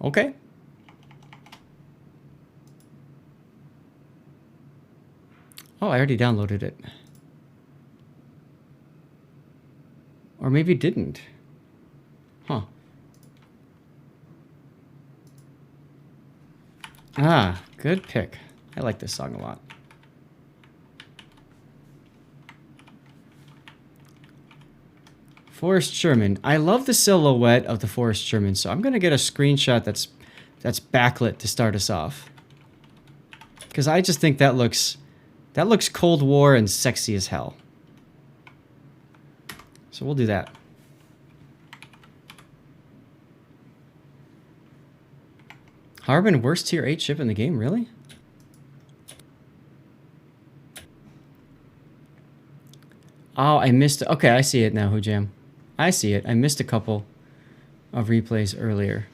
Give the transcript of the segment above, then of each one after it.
Okay. Oh, I already downloaded it. Or maybe it didn't. Huh. Ah, good pick. I like this song a lot. Forrest Sherman. I love the silhouette of the Forrest Sherman, so I'm gonna get a screenshot that's backlit to start us off. Because I just think that looks Cold War and sexy as hell. So we'll do that. Harbin, worst tier 8 ship in the game, really? Oh, I missed it. Okay, I see it now, Hujam. I see it. I missed a couple of replays earlier.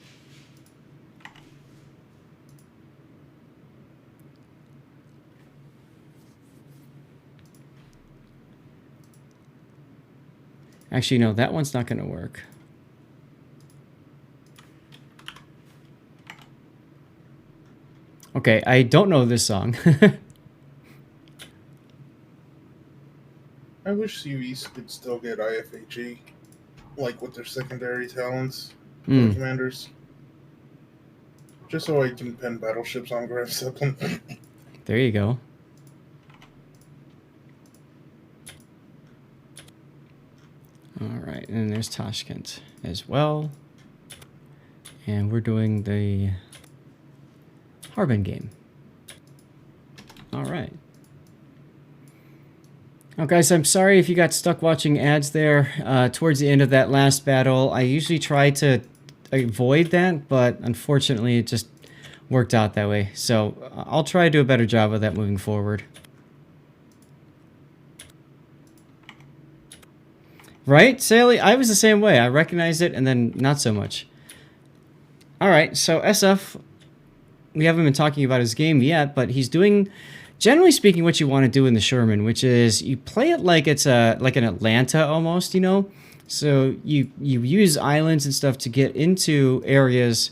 Actually, no, that one's not going to work. Okay, I don't know this song. I wish CVs could still get IFHE, like with their secondary talents for the commanders. Just so I can pen battleships on Graf Zeppelin. There you go. Alright, and there's Tashkent as well. And we're doing the Harbin game. Alright. Oh, guys, I'm sorry if you got stuck watching ads there. Towards the end of that last battle, I usually try to avoid that, but unfortunately it just worked out that way. So I'll try to do a better job of that moving forward. Right, Sally? I was the same way. I recognized it and then not so much. Alright, so SF, we haven't been talking about his game yet, but he's doing, generally speaking, what you want to do in the Sherman, which is you play it like it's like an Atlanta almost, you know? So you use islands and stuff to get into areas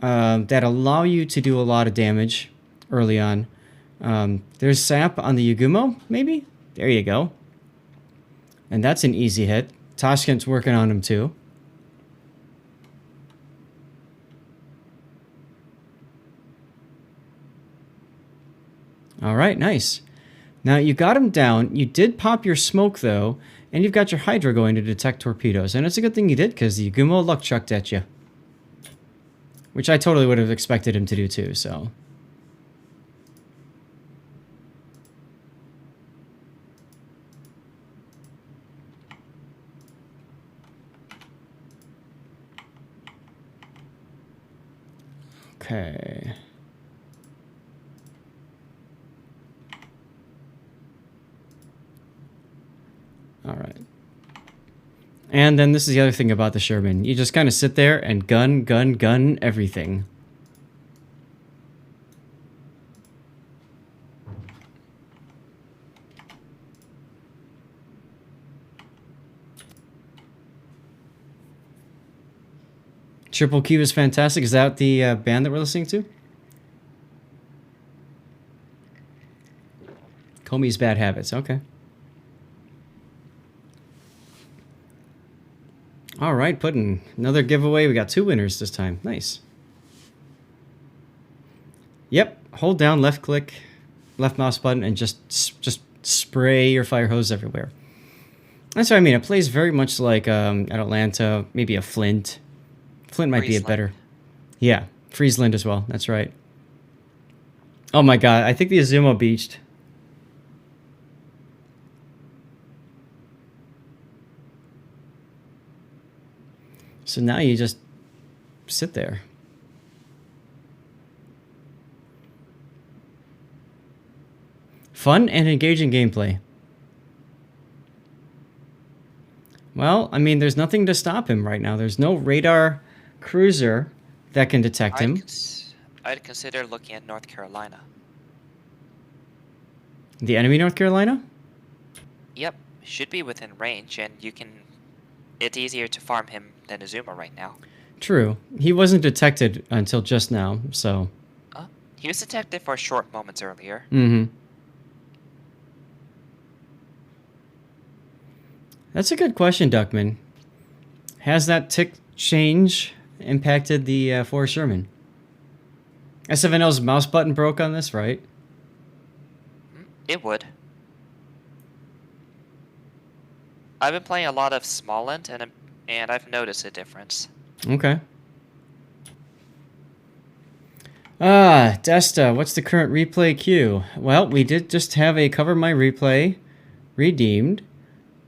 that allow you to do a lot of damage early on. There's sap on the Yagumo, maybe? There you go. And that's an easy hit. Tashkent's working on him too. All right, nice. Now you got him down. You did pop your smoke though, and you've got your Hydra going to detect torpedoes. And it's a good thing you did because the Yagumo luck chucked at you. Which I totally would have expected him to do too, so. Okay. All right. And then this is the other thing about the Sherman. You just kind of sit there and gun everything. Triple Q is fantastic. Is that the band that we're listening to? Comey's Bad Habits. Okay. All right, Puddin'. Another giveaway. We got 2 winners this time. Nice. Yep. Hold down left click, left mouse button, and just spray your fire hose everywhere. That's what I mean. It plays very much like at Atlanta, maybe a Flint. Flint might be a better. Yeah, Friesland as well. That's right. Oh my god, I think the Azuma beached. So now you just sit there. Fun and engaging gameplay. Well, I mean, there's nothing to stop him right now. There's no radar cruiser that can detect him. I'd consider looking at North Carolina. The enemy North Carolina? Yep, should be within range, and you can. It's easier to farm him than Azuma right now. True. He wasn't detected until just now, so... He was detected for short moments earlier. Mm-hmm. That's a good question, Duckman. Has that tick change impacted the Forrest Sherman? SFNL's mouse button broke on this, right? It would. I've been playing a lot of Smallland, and I've noticed a difference. Okay. Desta, what's the current replay queue? Well, we did just have a Cover My Replay redeemed.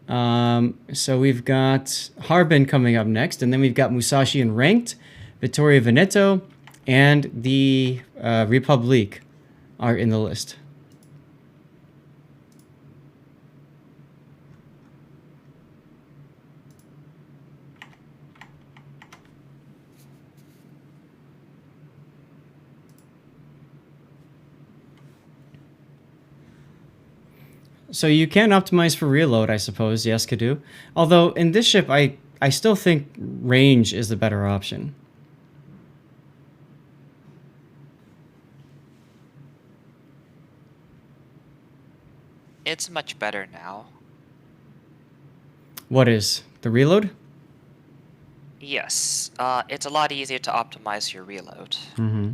So we've got Harbin coming up next, and then we've got Musashi in Ranked, Vittoria Veneto, and the Republique are in the list. So you can optimize for reload, I suppose. Yes, Kadu. Although in this ship, I still think range is the better option. It's much better now. What is? The reload? Yes, it's a lot easier to optimize your reload. Mm-hmm.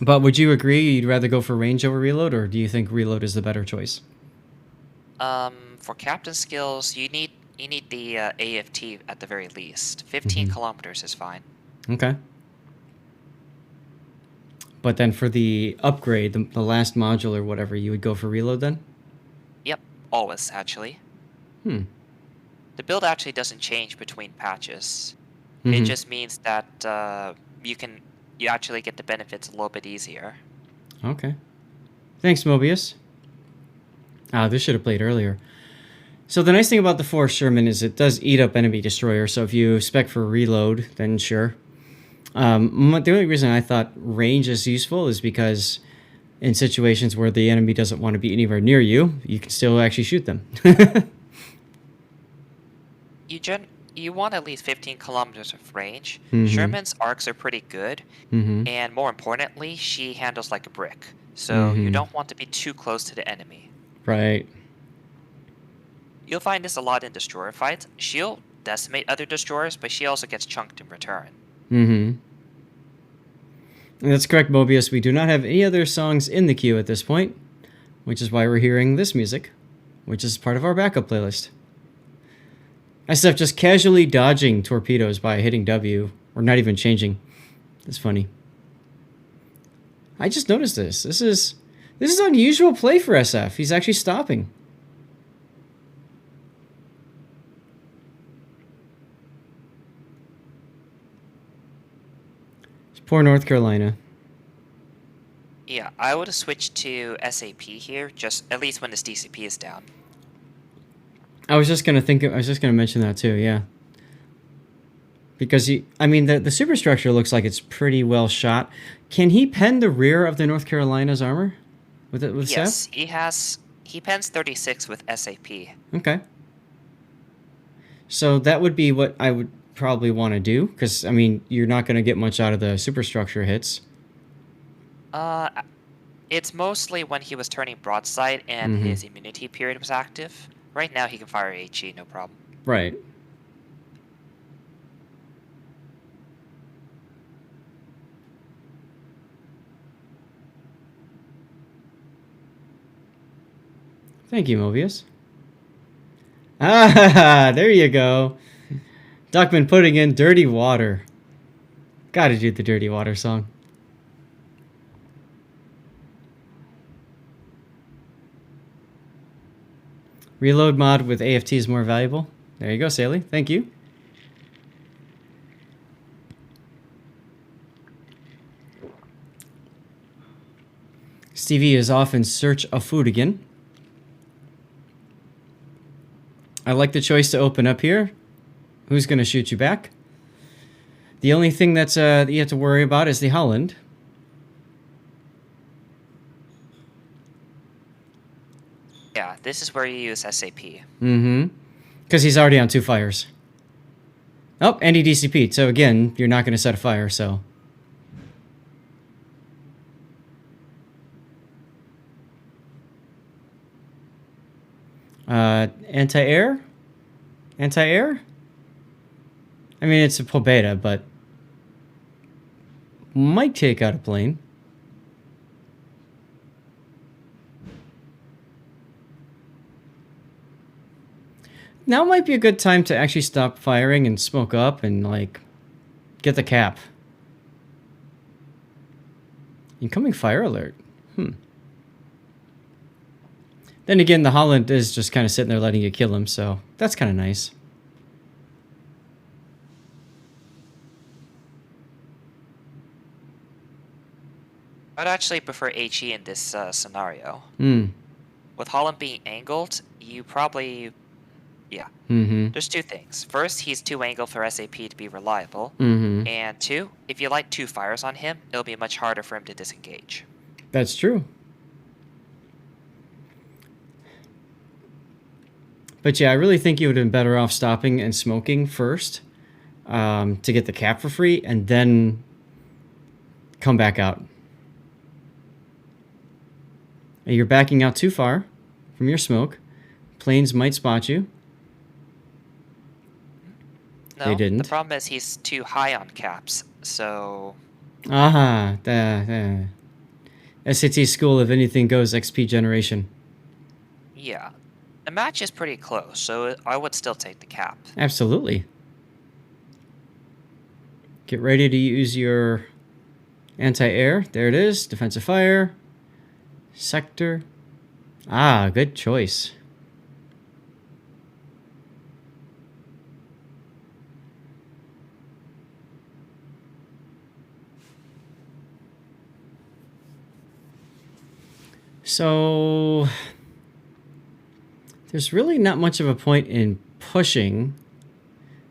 But would you agree you'd rather go for range over reload, or do you think reload is the better choice? For captain skills, you need the AFT at the very least. 15 kilometers is fine. Okay. But then for the upgrade, the last module or whatever, you would go for reload then? Yep, always actually. The build actually doesn't change between patches. It just means that you actually get the benefits a little bit easier. Okay. Thanks, Mobius. This should have played earlier. So the nice thing about the Forrest Sherman is it does eat up enemy destroyer, so if you spec for reload, then sure. The only reason I thought range is useful is because in situations where the enemy doesn't want to be anywhere near you, you can still actually shoot them. You want at least 15 kilometers of range. Mhm. Sherman's arcs are pretty good, Mm-hmm. and more importantly, she handles like a brick. So you don't want to be too close to the enemy. Right. You'll find this a lot in destroyer fights. She'll decimate other destroyers, but she also gets chunked in return. Mm-hmm. That's correct, Mobius. We do not have any other songs in the queue at this point, which is why we're hearing this music, which is part of our backup playlist. SF just casually dodging torpedoes by hitting W, or not even changing. That's funny. I just noticed this. This is unusual play for SF. He's actually stopping. Poor North Carolina. Yeah, I would have switched to SAP here, just at least when this DCP is down. I was just gonna mention that too, yeah. Because the superstructure looks like it's pretty well shot. Can he pen the rear of the North Carolina's armor with Yes, Seth? he pens 36 with SAP. Okay. So that would be what I would probably want to do, because you're not going to get much out of the superstructure hits. It's mostly when he was turning broadside and his immunity period was active. Right now he can fire HE, no problem. Right. Thank you, Mobius. There you go. Duckman putting in Dirty Water. Gotta do the Dirty Water song. Reload mod with AFT is more valuable. There you go, Saley. Thank you. Stevie is off in search of food again. I like the choice to open up here. Who's going to shoot you back? The only thing that you have to worry about is the Holland. Yeah, this is where you use SAP. Mm-hmm. Because he's already on 2 fires. Oh, and he DCP'd. So again, you're not going to set a fire, so... Anti-air? Anti-air? I mean, it's a Pobeda, but... might take out a plane. Now might be a good time to actually stop firing and smoke up and, like, get the cap. Incoming fire alert. Then again, the Holland is just kind of sitting there letting you kill him, so that's kind of nice. I'd actually prefer HE in this scenario. Hmm. With Holland being angled, you probably... Yeah. Mm-hmm. There's two things. First, he's too angled for SAP to be reliable. Mm-hmm. And two, if you light 2 fires on him, it'll be much harder for him to disengage. That's true. But yeah, I really think you would have been better off stopping and smoking first to get the cap for free, and then come back out. You're backing out too far from your smoke. Planes might spot you. No, They didn't. The problem is he's too high on caps, so... Aha, SAT School of Anything Goes XP generation. Yeah. The match is pretty close, so I would still take the cap. Absolutely. Get ready to use your anti-air. There it is. Defensive fire. Sector. Ah, good choice. So there's really not much of a point in pushing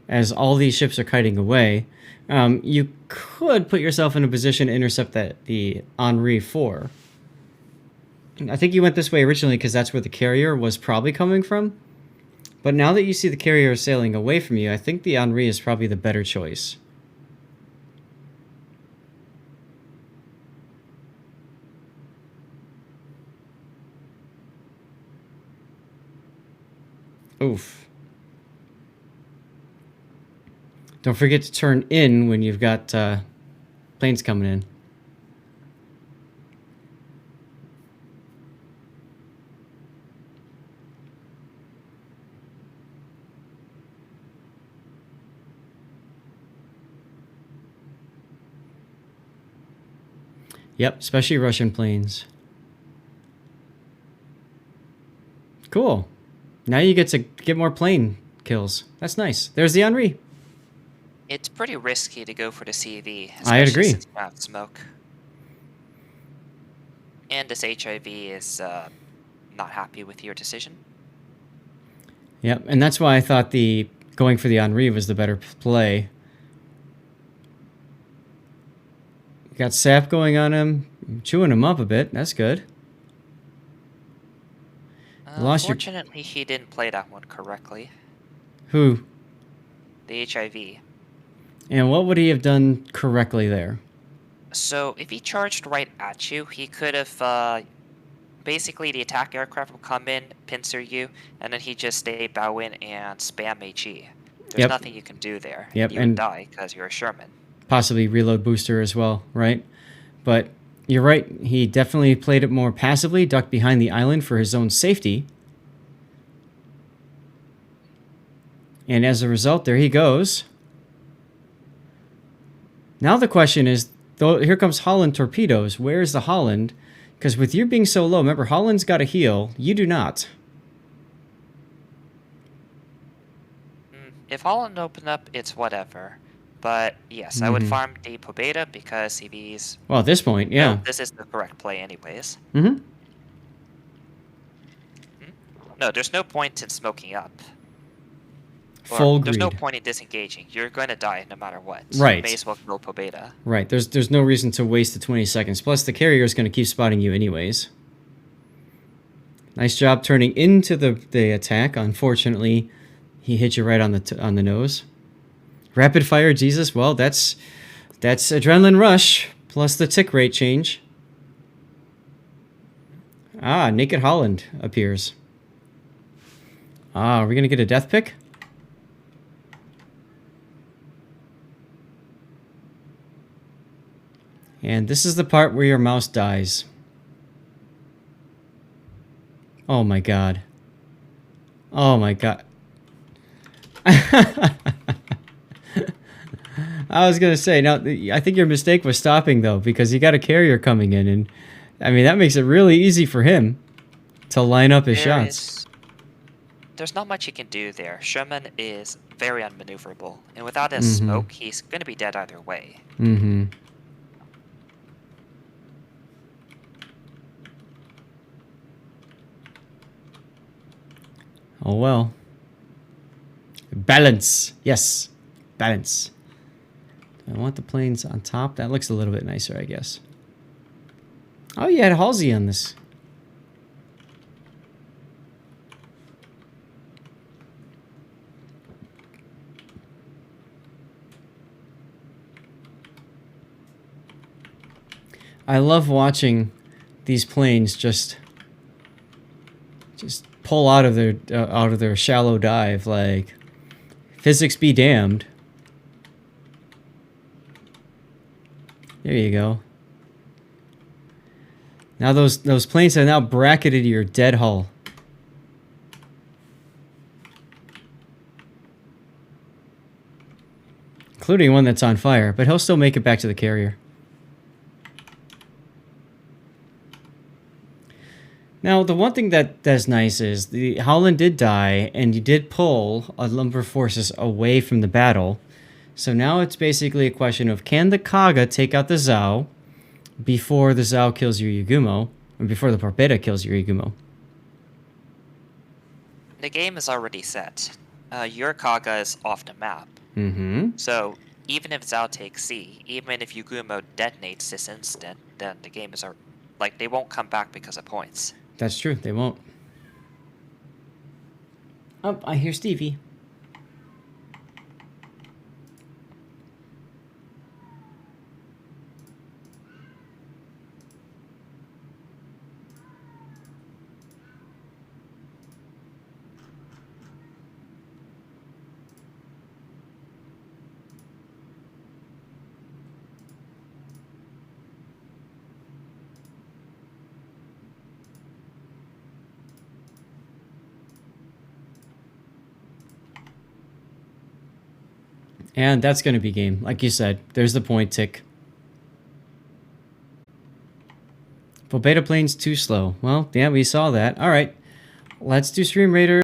as all these ships are kiting away. You could put yourself in a position to intercept the Henri 4. I think you went this way originally because that's where the carrier was probably coming from. But now that you see the carrier sailing away from you, I think the Henri is probably the better choice. Oof. Don't forget to turn in when you've got planes coming in. Yep, especially Russian planes. Cool. Now you get to get more plane kills. That's nice. There's the Henri. It's pretty risky to go for the CV, I'd especially agree. since you have smoke. And this HIV is not happy with your decision. Yep, and that's why I thought the going for the Henri was the better play. Got sap going on him, chewing him up a bit. That's good. Lost your... Unfortunately, he didn't play that one correctly. Who? The HIV. And what would he have done correctly there? So, if he charged right at you, he could have, basically the attack aircraft will come in, pincer you, and then he just stay bow in and spam HE. There's nothing you can do there. Yep, You and would die because you're a Sherman. Possibly reload booster as well, right? But you're right, he definitely played it more passively, ducked behind the island for his own safety. And as a result, there he goes. Now the question is, here comes Holland torpedoes. Where's the Holland? Because with you being so low, remember, Holland's got a heal. You do not. If Holland opened up, it's whatever. But yes, I would farm the Pobeda because CV's... Well, at this point, yeah. No, this is the correct play anyways. Mm-hmm. No, there's no point in smoking up. Full greed. There's no point in disengaging. You're going to die no matter what. Right. You may as well kill Pobeda. Right. There's no reason to waste the 20 seconds. Plus, the carrier is going to keep spotting you anyways. Nice job turning into the attack. Unfortunately, he hit you right on the nose. Rapid fire Jesus. Well, that's adrenaline rush plus the tick rate change. Ah, Naked Holland appears. Ah, are we going to get a death pick? And this is the part where your mouse dies. Oh my god. Oh my god. I was going to say, now, I think your mistake was stopping, though, because you got a carrier coming in, and, I mean, that makes it really easy for him to line up his shots. There's not much he can do there. Sherman is very unmaneuverable, and without his smoke, he's going to be dead either way. Mm-hmm. Oh, well. Balance. Yes. Balance. I want the planes on top. That looks a little bit nicer, I guess. Oh, you had Halsey on this. I love watching these planes just pull out of their shallow dive. Like, physics be damned. There you go. Now those planes have now bracketed your dead hull. Including one that's on fire, but he'll still make it back to the carrier. Now, the one thing that's nice is the Holland did die, and you did pull a number of forces away from the battle. So now it's basically a question of, can the Kaga take out the Zao before the Zao kills your Yagumo, or before the Torpeda kills your Yagumo? The game is already set. Your Kaga is off the map. Mm-hmm. So even if Zao takes C, even if Yagumo detonates this instant, then the game is like, they won't come back because of points. That's true. They won't. Oh, I hear Stevie. And that's going to be game. Like you said, there's the point tick. But beta plane's too slow. Well, yeah, we saw that. All right. Let's do Stream Raider.